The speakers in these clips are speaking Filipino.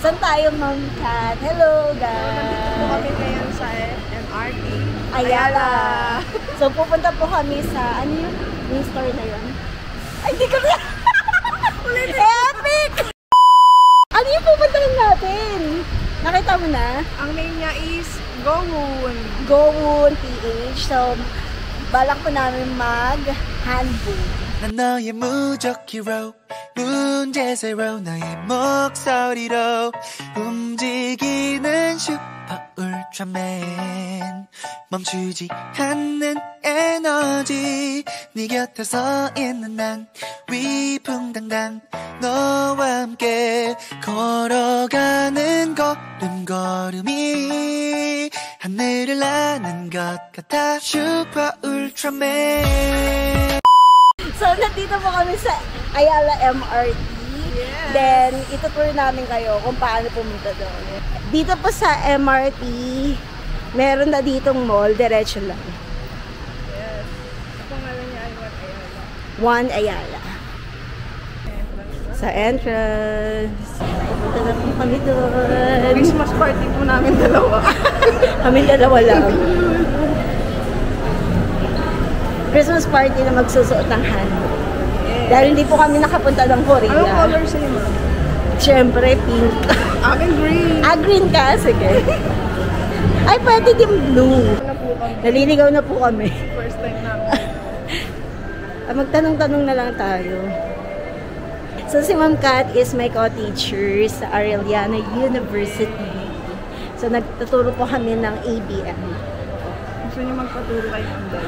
Saan tayo, Ma'am Kat? Hello, guys! Nandito po kami ngayon sa MRT Ayala. So, pupunta po kami sa, ano yung store na yun? Ay, di ko na! Epic! Ano yung pupuntahan natin? Nakita mo na? Ang name niya is Gowon. Gowon PH. So, balak po namin mag-handbook. 난 너의 무적 hero 문제 새로 너의 목소리로 움직이는 슈퍼 울트라맨 멈추지 않는 에너지 네 곁에 서 있는 난 위풍당당 너와 함께 걸어가는 걸음걸음이 하늘을 나는 것 같아 슈퍼 울트라맨. So, nandito po kami sa Ayala MRT. Yes. Then, itutur namin kayo kung paano pumunta doon. Dito po sa MRT, meron na ditong mall, diretso lang. Yes. Ang pangalan niya ay One Ayala. Sa entrance. Pupunta na po kami doon. Christmas party po namin dalawa. Kami dalawa lang. Christmas party na magsusuot ng handbook. Yes. Dahil hindi po kami nakapunta ng Korea. Anong color sa'yo, ma'am? Siyempre, pink. Akin green. Ah, green ka? Sige. Ay, pwede din blue. Ano po kami? Naliligaw na po kami. First time namin. Magtanong-tanong na lang tayo. So, si Ma'am Kat is my co-teacher sa Arellano University. So, nagtuturo po kami ng ABM. Gusto niyo magpaturo kay Ma'am?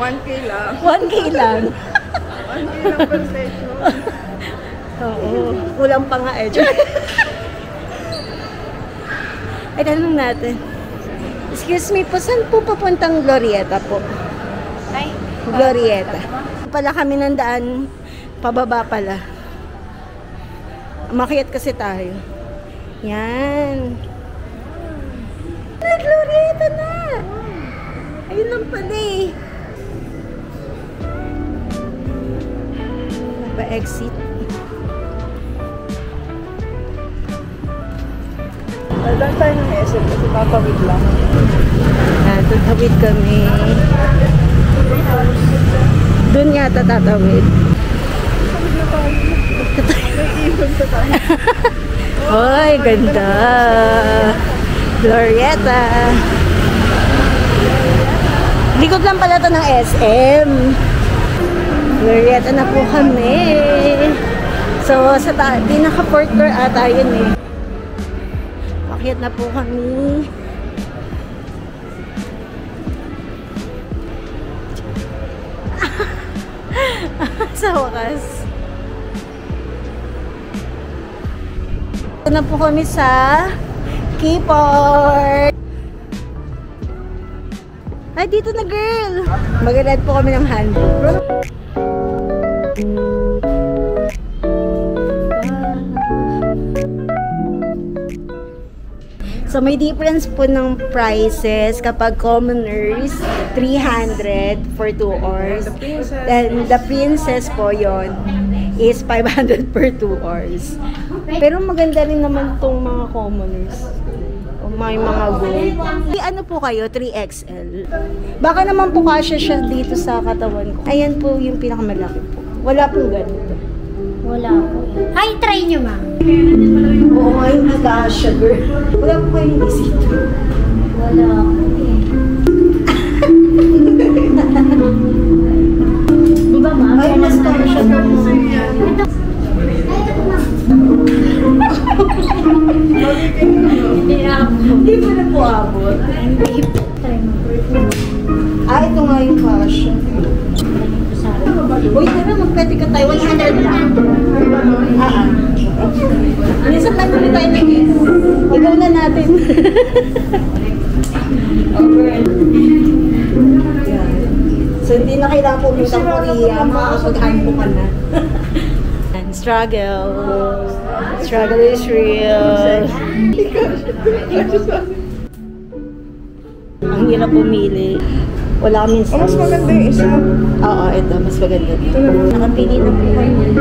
1K lang. 1K lang. 1K lang per session. Oo. Kulang pa nga eh. Ay, tanong natin. Excuse me po, saan po papuntang Glorieta po? Ay. Glorieta. Pala kami ng daan, pababa pala. Umakyat kasi tayo. Yan. Glorieta na! Ayun lang pala eh. Pa-exit. Dahil tayo ng SM kasi tatawid lang. Tatawid kami. Doon yata tatawid. Tawid na tayo. Nag-iwan sa tayo. Ay, ganda. Glorieta. Likod lang pala ito ng SM. Glorieta na po kami. So, sa pinaka-fourth floor ata yun eh. Akyat na po kami. Sa wakas. Ito na po kami sa Keyport. Ay, dito na girl! Mag-read po kami ng handbook. So, may difference po ng prices kapag commoners, 300 for 2 hours. Then, the princess po yon is 500 per 2 hours. Pero maganda rin naman tong mga commoners. O may mga gold. Ano po kayo? 3XL. Baka naman po kasya siya dito sa katawan ko. Ayan po yung pinakamalaki po. Wala pong ganito. Wala po. Ay, try nyo, ma'am. Oo nga, hindi kasya, girl. Wala po kayong isip. Wala po eh. Di ba, ma'am? Ay, mas kasya po. Ito. Hindi mo na po abot. Try mo. Ah, ito nga yung kasya. Uy, tara, magpwede ka tayo. 100 lang. Minsan lang ulit tayo nag-guess. Ikaw na natin. So, hindi na kailangan pumunta ng Korea. Makakapag-handbook ka na. Struggle. Struggle is real. Ang hirap pumili. Wala kami sa... mas maganda yung isa. Oo, ito. Mas maganda. Nakapili na po kayo.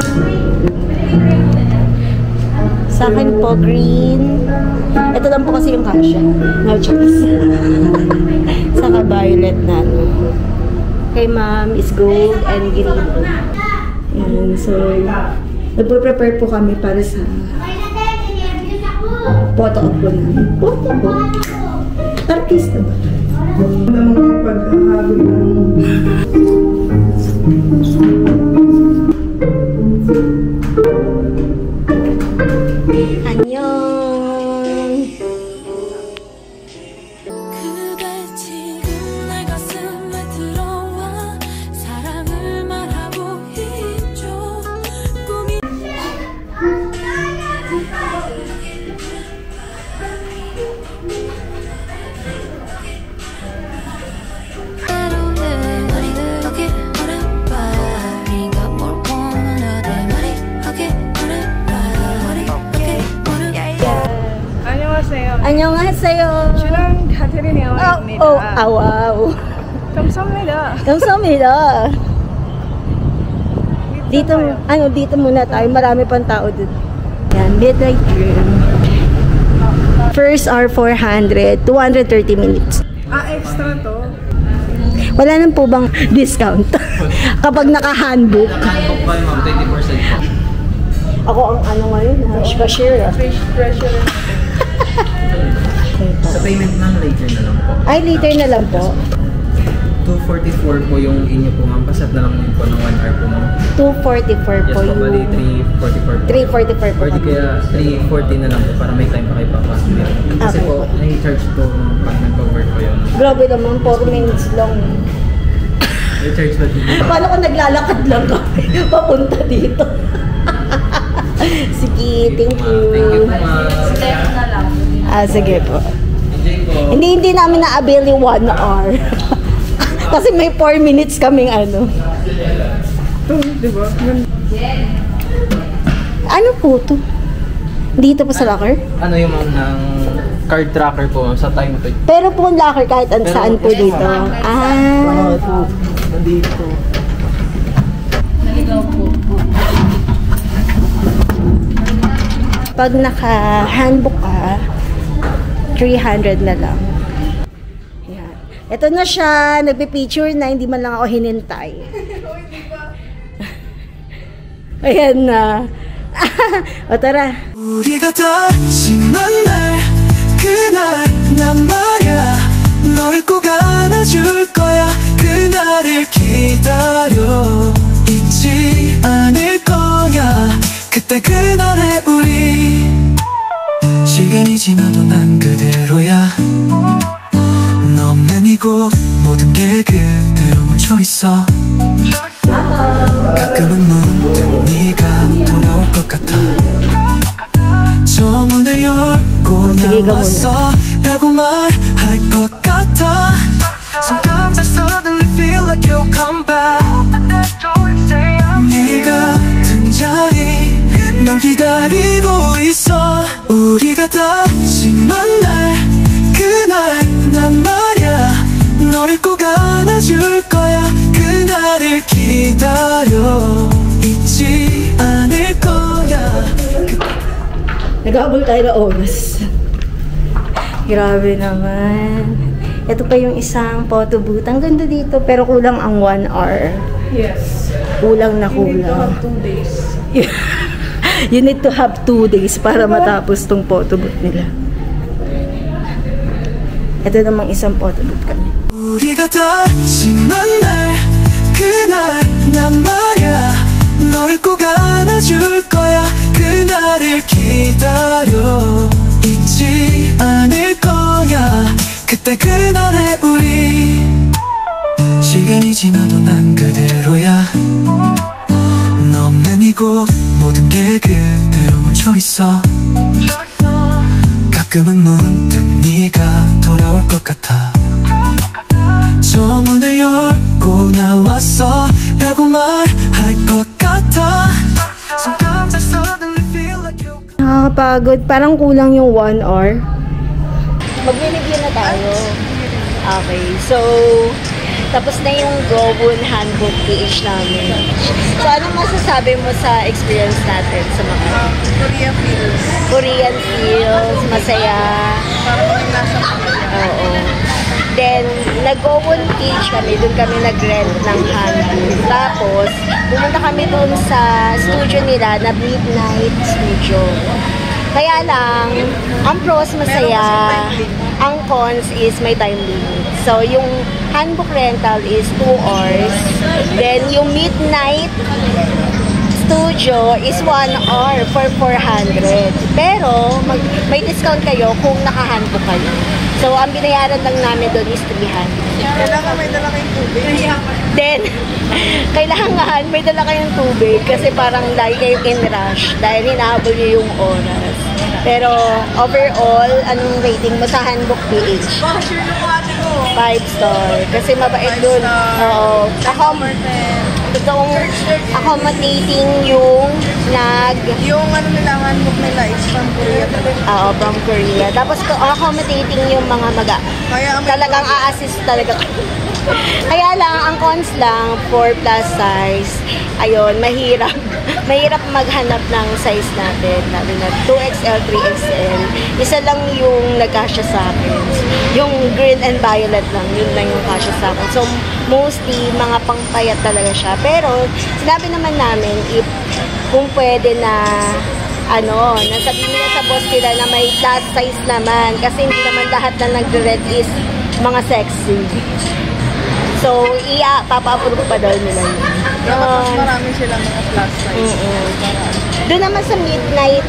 So, Sa akin po, green. Ito lang po kasi yung kasha. No choice. Saka violet na. Kay ma'am is gold and green. Yan. So, nagpo-prepare po kami para sa photo op po namin. Photo po. Artista ba? 안녕. 그대 지금 내 가슴에 들어와 사랑을 말하고 있죠. 꿈이 안녕하세요. 안녕하세요. 주랑 카테린 헤어입니다. 와우. 감사합니다. 감사합니다. Dito, dito muna tayo. Marami pang tao dun. Yan, midnight room. First hour 400, 230 minutes. Extra to. Wala nang po bang discount? Kapag naka-handbook. Handbook pa yung 20% po. Ako ang ngayon, cashier. Treasure. Sa payment ng later na lang po. Ay, later na lang po. 244 po yung inyo po ma'am. Paset na lang po ng 1 hour po ma'am. 244 Yes po po, bali yung... 344 po. 344 po. Or di kaya 340 na lang po para may time pa kayo papasok. Kasi Okay po, po. may charge po pag nag-cover po yun. Grabe naman, 4 minutes lang. May charge po din. Paano kung naglalakad lang kami papunta dito? Sige, thank you. Thank you po ma'am. Sige po. Enjoy po. Hindi namin na-avail yung 1 hour. Kasi may 4 minutes kaming Ito, di ba? Ano po to? Dito po sa locker? Ano yung ma'am ng card tracker po ma'am sa time to. Pero po locker kahit saan po dito. Nandito. Pag naka-handbook ka, 300 na lang. Yan. Ito na siya, nagpi-picture na, hindi man lang ako hinintay. Ayan na. O tara. 우리가 다시 만날 그날 난 말야 널 꼭 안아줄 거야 그날을 기다려 잊지 않을 거야 그때 그날의 우리 시간이 지나도 난 그대로야 너 없는 이곳 모든 게 그대로 멈춰있어 가끔은 문득 네가 돌아올 것 같아 저 문을 열고 나왔어 라고 말할 것 같아 손감자 suddenly feel like you'll come back 네가 등장해 널 기다리고 있어 우리가 다시 만날 그날 난 말야 너를 꼭 안아줄 거야 그날을 기다려 잊지 않을 거야 Nag-aabol tayo na oras. Grabe naman. Ito pa yung isang photo booth. Ang ganda dito, pero kulang ang 1 hour. Yes. Kulang na You need to kulang. have 2 days. You need to have 2 days para matapos tong photo booth nila. Ito namang isang photo booth kami. 우리가 다시 만날 그날 난 말야 널 꼭 안아줄 거야 그날을 기다려 잊지 않을 거야 그때 그날의 우리 시간이 지나도 난 그대로야 너 없는 이곳 모든 게 그대로 멈춰있어 가끔은 문득 네가 돌아올 것 같아 저 문을 열고 나왔어 라고 말할 것 같아 손감자 suddenly feel like you Nakakapagod. Parang kulang yung 1 hour. Mag-review na tayo. Okay. So, Tapos na yung Gowon Handbook PH namin. So, ano masasabi mo sa experience natin sa mga Korea feels. Korean feels, masaya? Parang kami nasa Korea. Oo. Then, nag-Gowon PH kami, doon kami nag-rent ng handbook. Tapos, pumunta kami doon sa studio nila na Midnight Studio. Kaya lang, ang pros masaya, ang cons is may time limit. So, yung handbook rental is 2 hours. Then, yung Midnight Studio is 1 hour for 400. Pero, may discount kayo kung naka-handbook kayo. So, ang binayaran lang namin doon is 300. Kailangan may dala kayong tubig. Then, kailangan may dala kayong tubig kasi parang lagi kayong in rush dahil hinahabol nyo yung oras. Pero, overall, anong rating mo sa handbook PH? Bakit sure yung ate ko? 5 star. Kasi mabait dun. Oo. Totoong accommodating yung Yung ano nila, handbook nila is from Korea talaga. from Korea. Tapos accommodating yung mga Kaya talagang a-assist talaga. Kaya lang, ang cons lang for plus size, ayun, mahirap. Mahirap maghanap ng size natin. Lalo na 2XL, 3XL. Isa lang yung nagkasya sa akin. Yung green and violet lang, yun lang yung kasya sa akin. So, mostly, mga pangpayat talaga siya. Pero, sinabi naman namin, if kung pwede na nasabihin nila sa boss nila na may plus size naman. Kasi hindi naman lahat na nagre-red is mga sexy. So, papa-approve pa daw nila yun. Mas marami sila mga plus size. Doon naman sa midnight,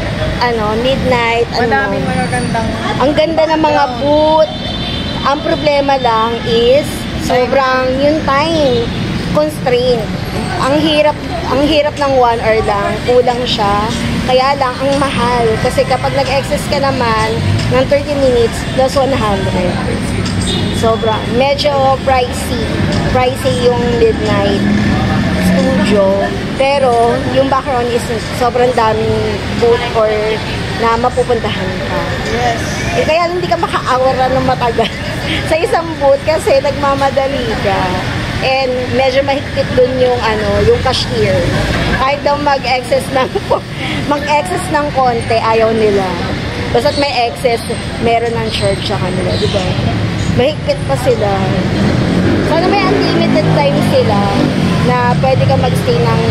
Madaming magagandang. ang ganda ng mga booth. Ang problema lang is, sobrang yung time constraint. Ang hirap ng 1 hour lang, kulang siya. Kaya lang, ang mahal. Kasi kapag nag-excess ka naman ng 30 minutes, plus 100. Sobrang, medyo pricey. Pricey yung midnight studio. Pero, yung background is sobrang daming booth or na mapupuntahan ka. Yes. Kaya hindi ka maka-awara ng matagal sa isang booth kasi nagmamadali ka. And medyo mahigpit dun yung yung cashier. Kahit daw mag-excess ng konti, ayaw nila. Basta't may excess, meron ng charge sa kanila, di ba? Mahigpit pa sila. Sana may unlimited time sila na pwede ka mag-stay ng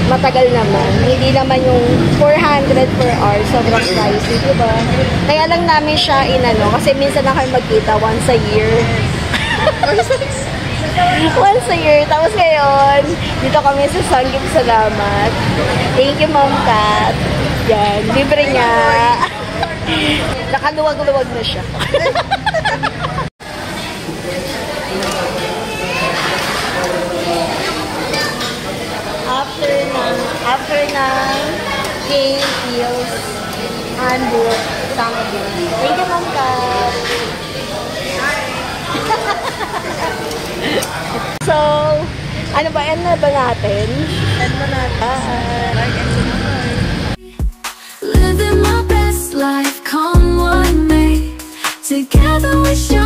matagal naman. Hindi naman yung 400 per hour, sobrang pricey, di ba? Kaya lang namin siya kasi minsan na kayo magkita once a year. Once a year. Tapos ngayon, dito kami sa Sanggip. Salamat. Thank you, Ma'am Kat. Yan, libre niya. Nakaluwag-luwag na siya. After ng King Feels Handbook Sanggip. Thank you, Ma'am Kat. So, ano ba? End na ba natin? End na natin. Living my best life, come what may. Together we shine.